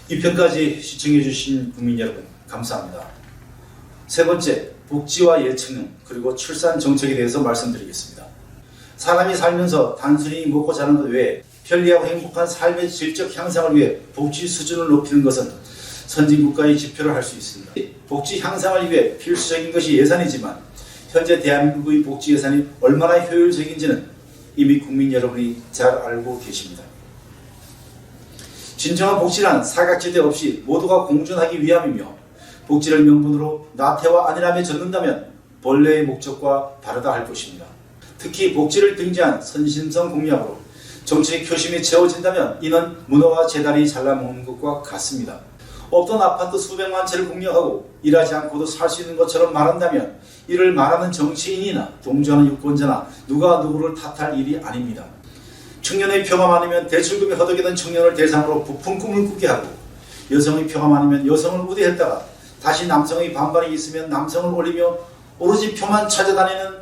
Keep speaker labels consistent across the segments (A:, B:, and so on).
A: 2편까지 시청해주신 국민 여러분 감사합니다. 세 번째, 복지와 예체능 그리고 출산 정책에 대해서 말씀드리겠습니다. 사람이 살면서 단순히 먹고 자는 것 외에 편리하고 행복한 삶의 질적 향상을 위해 복지 수준을 높이는 것은 선진국가의 지표를 할 수 있습니다. 복지 향상을 위해 필수적인 것이 예산이지만 현재 대한민국의 복지 예산이 얼마나 효율적인지는 이미 국민 여러분이 잘 알고 계십니다. 진정한 복지란 사각지대 없이 모두가 공존하기 위함이며 복지를 명분으로 나태와 안일함에 젖는다면 본래의 목적과 다르다 할 것입니다. 특히 복지를 등재한 선심성 공약으로 정치의 표심이 채워진다면 이는 문어와 재다리 잘라먹는 것과 같습니다. 없던 아파트 수백만 채를 공략하고 일하지 않고도 살 수 있는 것처럼 말한다면 이를 말하는 정치인이나 동조하는 유권자나 누가 누구를 탓할 일이 아닙니다. 청년의 표가 많으면 대출금이 허덕이던 청년을 대상으로 부푼 꿈을 꾸게 하고 여성의 표가 많으면 여성을 우대했다가 다시 남성의 반발이 있으면 남성을 올리며 오로지 표만 찾아다니는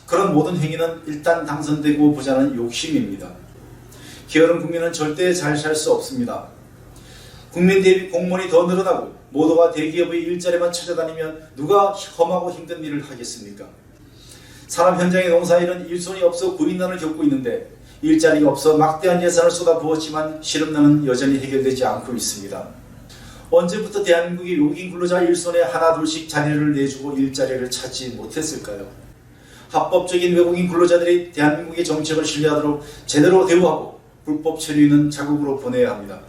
A: 그런 모든 행위는 일단 당선되고 보자는 욕심입니다. 게으른 국민은 절대 잘 살 수 없습니다. 국민 대비 공무원이 더 늘어나고 모두가 대기업의 일자리만 찾아다니면 누가 험하고 힘든 일을 하겠습니까? 산업 현장의 농사일은 일손이 없어 구인난을 겪고 있는데 일자리가 없어 막대한 예산을 쏟아부었지만 실업난은 여전히 해결되지 않고 있습니다. 언제부터 대한민국이 외국인 근로자 일손에 하나 둘씩 자리를 내주고 일자리를 찾지 못했을까요? 합법적인 외국인 근로자들이 대한민국의 정책을 신뢰하도록 제대로 대우하고 불법 체류인은 자국으로 보내야 합니다.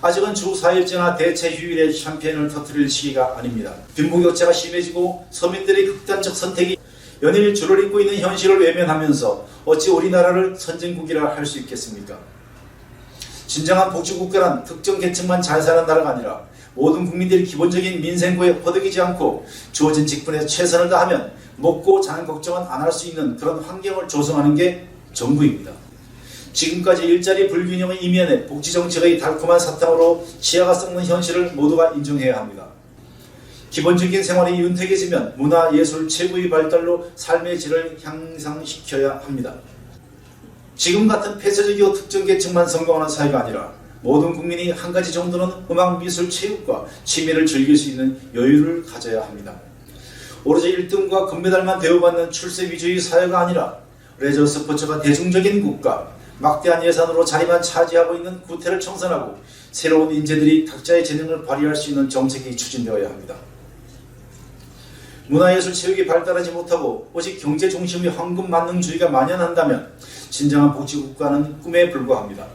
A: 아직은 주 4일제나 대체 휴일에 샴페인을 터뜨릴 시기가 아닙니다. 빈부격차가 심해지고 서민들의 극단적 선택이 연일 줄을 잇고 있는 현실을 외면하면서 어찌 우리나라를 선진국이라 할 수 있겠습니까? 진정한 복지국가란 특정 계층만 잘 사는 나라가 아니라 모든 국민들이 기본적인 민생구에 허덕이지 않고 주어진 직분에 최선을 다하면 먹고 자는 걱정은 안 할 수 있는 그런 환경을 조성하는 게 정부입니다. 지금까지 일자리 불균형의 이면에 복지정책의 달콤한 사탕으로 치아가 썩는 현실을 모두가 인정해야 합니다. 기본적인 생활이 윤택해지면 문화, 예술, 체구의 발달로 삶의 질을 향상시켜야 합니다. 지금 같은 폐쇄적이고 특정 계층만 성공하는 사회가 아니라 모든 국민이 한 가지 정도는 음악, 미술, 체육과 취미를 즐길 수 있는 여유를 가져야 합니다. 오로지 1등과 금메달만 대우받는 출세 위주의 사회가 아니라 레저 스포츠가 대중적인 국가, 막대한 예산으로 자리만 차지하고 있는 구태를 청산하고 새로운 인재들이 각자의 재능을 발휘할 수 있는 정책이 추진되어야 합니다. 문화예술 체육이 발달하지 못하고 오직 경제 중심의 황금 만능주의가 만연한다면 진정한 복지국가는 꿈에 불과합니다.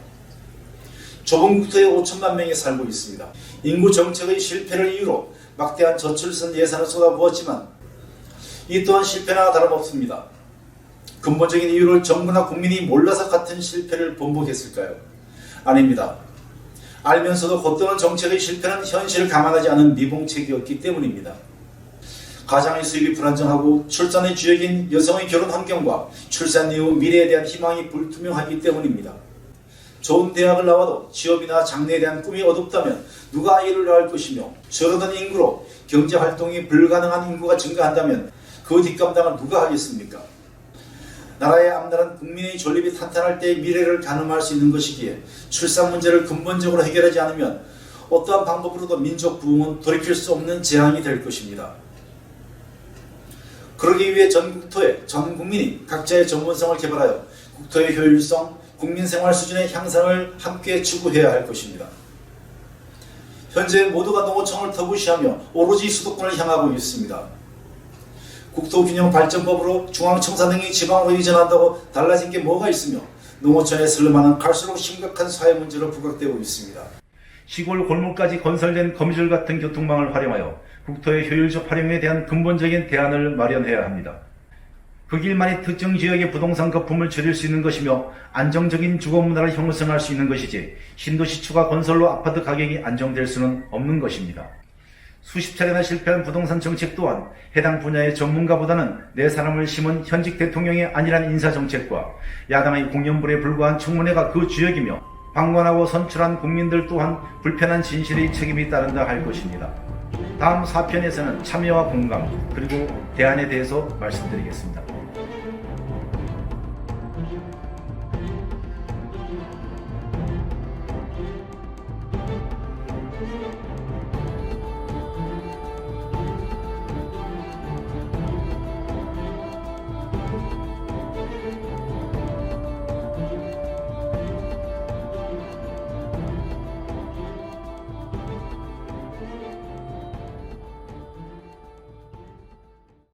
A: 좁은 국토에 5천만 명이 살고 있습니다. 인구 정책의 실패를 이유로 막대한 저출산 예산을 쏟아부었지만 이 또한 실패나 다름없습니다. 근본적인 이유를 정부나 국민이 몰라서 같은 실패를 번복했을까요? 아닙니다. 알면서도 겉도는 정책의 실패는 현실을 감안하지 않은 미봉책이었기 때문입니다. 가장의 수입이 불안정하고 출산의 주역인 여성의 결혼 환경과 출산 이후 미래에 대한 희망이 불투명하기 때문입니다. 좋은 대학을 나와도 취업이나 장래에 대한 꿈이 어둡다면 누가 아이를 낳을 것이며 줄어든 인구로 경제활동이 불가능한 인구가 증가한다면 그 뒷감당을 누가 하겠습니까? 나라의 앞나라는 국민의 존립이 탄탄할 때의 미래를 가늠할 수 있는 것이기에 출산 문제를 근본적으로 해결하지 않으면 어떠한 방법으로도 민족 부흥은 돌이킬 수 없는 재앙이 될 것입니다. 그러기 위해 전 국토에 전 국민이 각자의 전문성을 개발하여 국토의 효율성, 국민생활 수준의 향상을 함께 추구해야 할 것입니다. 현재 모두가 농어촌을 터부시하며 오로지 수도권을 향하고 있습니다. 국토균형발전법으로 중앙청사 등이 지방으로 이전한다고 달라진 게 뭐가 있으며 농어촌의 슬럼화는 갈수록 심각한 사회 문제로 부각되고 있습니다. 시골 골목까지 건설된 거미줄 같은 교통망을 활용하여 국토의 효율적 활용에 대한 근본적인 대안을 마련해야 합니다. 그 길만이 특정 지역의 부동산 거품을 줄일 수 있는 것이며 안정적인 주거문화를 형성할 수 있는 것이지 신도시 추가 건설로 아파트 가격이 안정될 수는 없는 것입니다. 수십 차례나 실패한 부동산 정책 또한 해당 분야의 전문가보다는 내 사람을 심은 현직 대통령의 안일한 인사정책과 야당의 공연불에 불과한 청문회가 그 주역이며 방관하고 선출한 국민들 또한 불편한 진실의 책임이 따른다 할 것입니다. 다음 4편에서는 참여와 공감 그리고 대안에 대해서 말씀드리겠습니다.